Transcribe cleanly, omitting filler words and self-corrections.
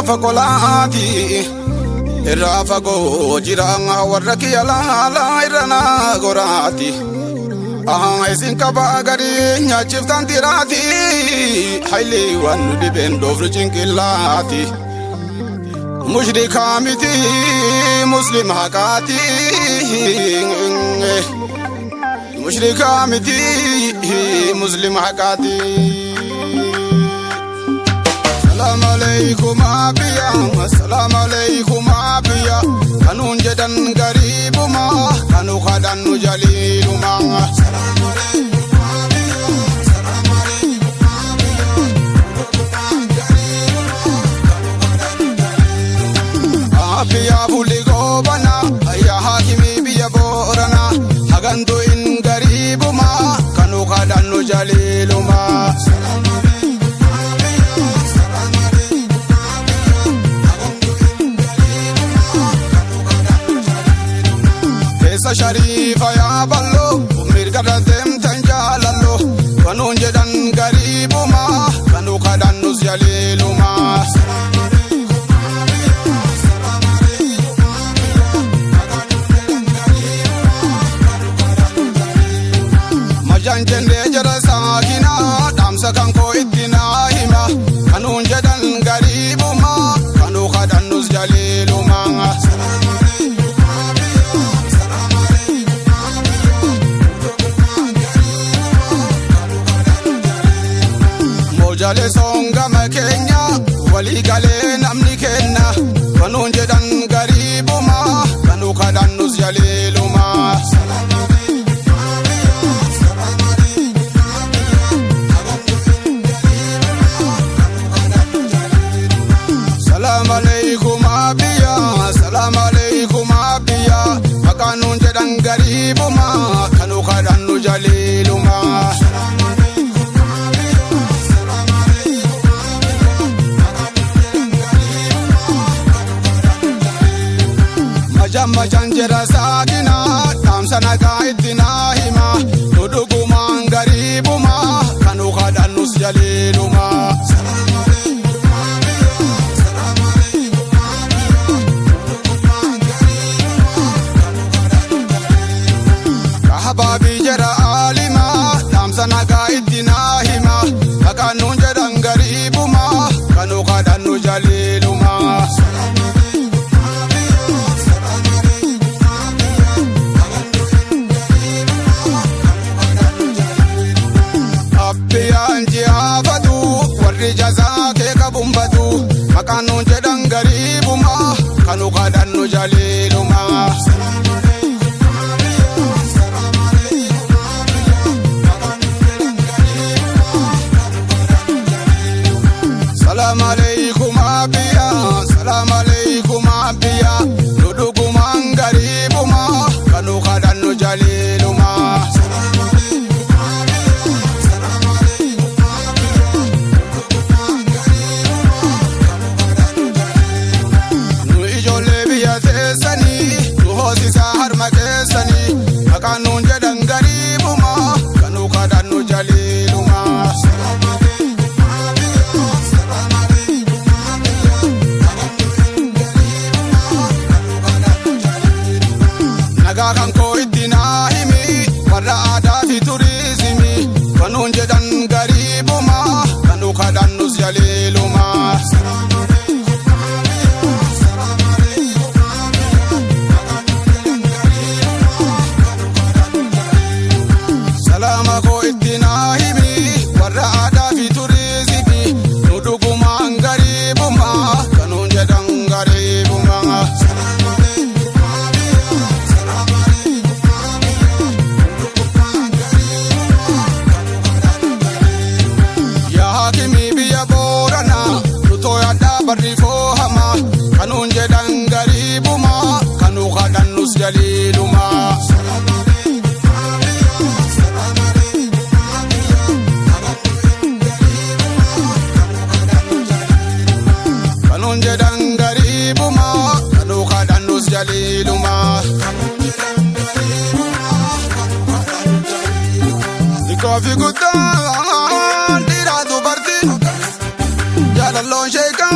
fakolati Rafa go jiranga waraki ala irana gorati isin kabagari nyachiftan tirati Haile wanu dibendo vrchinkilati Mushrika miti muslim hakati Mushrika miti muslim hakati Assalamu alaikum abiya Assalamu alaikum abiya Kanun jedan garibuma Kanu khadan jaliluma Assalamu alaikum abiya Assalamu alaikum abiya Abiya buli gobana Ya hakimi biya borana Hagantu in garibuma Kanu khadan jaliluma Sharifa ya ballo mirgada dem tanjalalo kanun jedan garibuma kanu kadan nus jaliluma majan jende jara sakina damsa kanko itina hima kanun jedan garibuma kanu kadan nus jaliluma Jale songa makenya wali gale namni kenna kanun jedan garibuma kanu kadan nus jaliluma Salam alaikum abiya Salam alaikum abiya kanun jedan garibuma kanu kadan nus jaliluma Jamma janjera sagina tamsana kaitina hima nuduguma garibuma kanu khadan nus jaliluma Assalamu alaikum abiya Assalamu alaikum abiya Kahababi jara alima tamsana kaitina hima kanu jadan garibuma kanu khadan nus jaliluma Jazake kabumbatu makanu jedan garibuma kanu kadan nu jaliluma Assalamu alaikum abiya Assalamu alaikum abiya Assalamu alaikum abiya Assalamu alaikum abiya nuduguma garibuma kanu kadan nu jaliluma Kanun jedan garibuma kanu kadan nu jaliluma Assalamu alaikum abiya Assalamu alaikum abiya Naga kanko itina himi warra ada fi turizimi kanun jedan garibuma kanu kadan nus jaliluma Assalamu alaikum abiya Assalamu alaikum Salama ko itina himi warra ada fi turizimi nuduguma garibuma kanun jedan garibuma Assalamu alaikum abiya Assalamu alaikum abiya Ya hakimi biya borana tutoya da barri fohama kanun jedan garibuma kanu khadan nus jaliluma Jedan garibuma kanu khadan nus jaliluma Iko fi gudan dira du barti Jala lon sheka